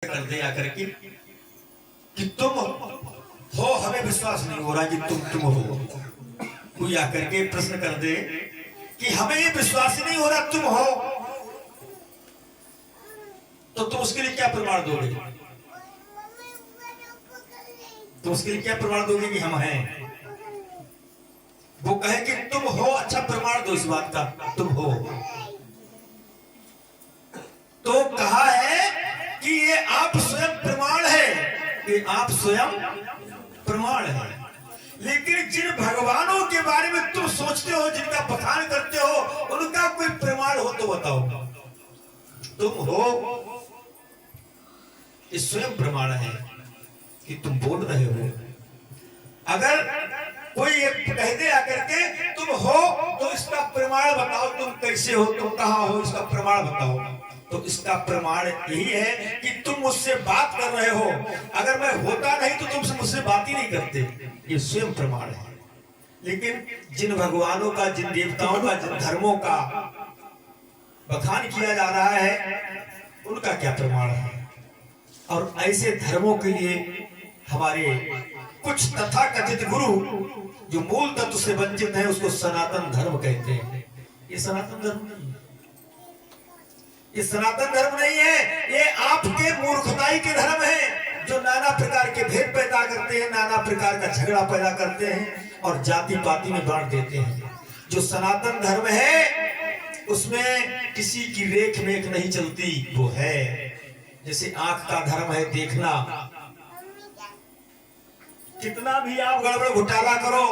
कर दे आकर के कि तुम हो, हमें विश्वास नहीं हो रहा कि तुम हो। कोई आकर के प्रश्न कर दे कि हमें ये विश्वास ही नहीं हो रहा तुम हो, तो तुम उसके लिए क्या प्रमाण दोगे? तो उसके लिए क्या प्रमाण दोगे कि हम हैं? वो कहे कि तुम हो, अच्छा प्रमाण दो इस बात का तुम हो। तो कहा है कि ये आप स्वयं प्रमाण है, ये आप स्वयं प्रमाण है। लेकिन जिन भगवानों के बारे में तुम सोचते हो, जिनका बखान करते हो, उनका कोई प्रमाण हो तो बताओ। तुम हो, ये स्वयं प्रमाण है कि तुम बोल रहे हो। अगर कोई एक कह दे आकर के तुम हो, तो इसका प्रमाण बताओ, तुम कैसे हो, तुम कहां हो, इसका प्रमाण बताओ। तो इसका प्रमाण यही है कि तुम मुझसे बात कर रहे हो। अगर मैं होता नहीं तो तुमसे मुझसे बात ही नहीं करते, ये स्वयं प्रमाण है। लेकिन जिन भगवानों का, जिन देवताओं का, जिन धर्मों का बखान किया जा रहा है, उनका क्या प्रमाण है? और ऐसे धर्मों के लिए हमारे कुछ तथाकथित गुरु जो मूल तत्व से वंचित है, उसको सनातन धर्म कहते हैं। ये सनातन धर्म नहीं है, ये सनातन धर्म नहीं है, ये आपके मूर्खताई के धर्म है, जो नाना प्रकार के भेद पैदा करते हैं, नाना प्रकार का झगड़ा पैदा करते हैं और जाति पाति में बांट देते हैं। जो सनातन धर्म है उसमें किसी की रेख मेख नहीं चलती। वो है जैसे आंख का धर्म है देखना, कितना भी आप गड़बड़ घोटाला करो,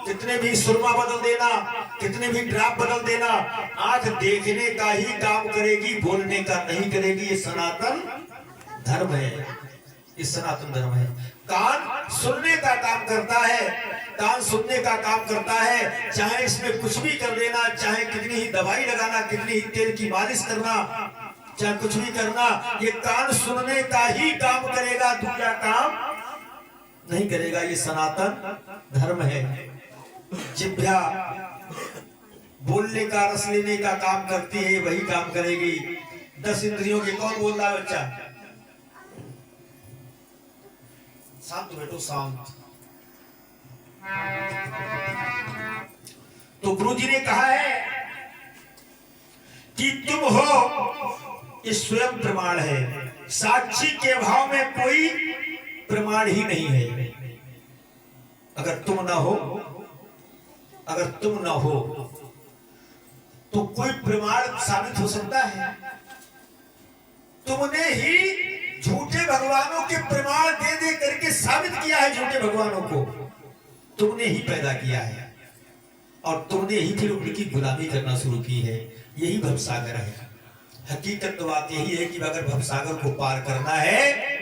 कितने भी सुरमा बदल देना, कितने भी ड्राप बदल देना, आंख देखने का ही काम करेगी, बोलने का नहीं करेगी। ये सनातन धर्म है, ये सनातन धर्म है। कान सुनने का काम करता है, कान सुनने का काम करता है, चाहे इसमें कुछ भी कर देना, चाहे कितनी ही दवाई लगाना, कितनी ही तेल की मालिश करना, चाहे कुछ भी करना, ये कान सुनने का ही काम करेगा, दूसरा काम नहीं करेगा। ये सनातन धर्म है। जिह्वा बोलने का, रस लेने का काम करती है, वही काम करेगी। 10 इंद्रियों के कौन बोल रहा है? बच्चा शांत बैठो, शांत। तो गुरु जी ने कहा है कि तुम हो, ये स्वयं प्रमाण है। साक्षी के भाव में कोई प्रमाण ही नहीं है। अगर तुम ना हो, अगर तुम ना हो तो कोई प्रमाण साबित हो सकता है? तुमने ही झूठे भगवानों के प्रमाण दे दे करके साबित किया है। झूठे भगवानों को तुमने ही पैदा किया है और तुमने ही फिर उनकी गुलामी करना शुरू की है। यही भवसागर है। हकीकत तो बात यही है कि अगर भवसागर को पार करना है